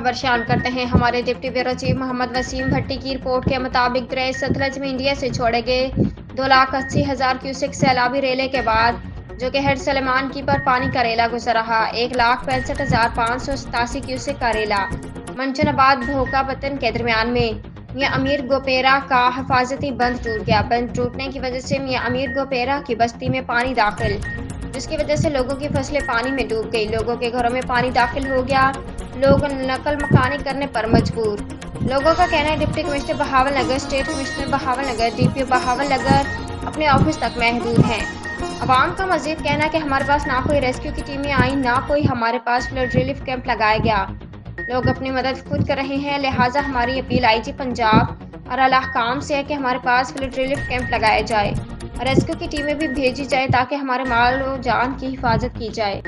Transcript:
खबर शामिल करते हैं। हमारे deputy bureau chief Mohammad Waseem Bhatti की रिपोर्ट के मुताबिक दरिया सतलज में इंडिया से छोड़े गए 2,80,000 क्यूसेक सैलाबी रेले के बाद जो कि हेड सलेमान की पर पानी का रेला गुजर रहा 1,65,587 क्यूसेक का रेला मंचनाबाद भोका पतन के दरमियान में मियां अमीर गोपेरा का हिफाजती बंद टूट गया। बंद टूटने की वजह से मियां अमीर गोपेरा की बस्ती में पानी दाखिल, जिसकी वजह से लोगों की फसलें पानी में डूब गई। लोगों के घरों में पानी दाखिल हो गया, लोग नकल मकानी करने पर मजबूर। लोगों का कहना है डिप्टी कमिश्नर बहावल नगर, स्टेट कमिश्नर बहावल नगर, डीपीओ बहावल नगर अपने ऑफिस तक महदूद हैं। अवाम का मजीद कहना है कि हमारे पास ना कोई रेस्क्यू की टीमें आई, ना कोई हमारे पास फ्लड रिलीफ कैंप लगाया गया। लोग अपनी मदद खुद कर रहे हैं, लिहाजा हमारी अपील आईजी पंजाब और अला हकाम से है कि हमारे पास फ्लड रिलीफ कैंप लगाया जाए और रेस्क्यू की टीमें भी भेजी जाए ताकि हमारे माल और जान की हिफाजत की जाए।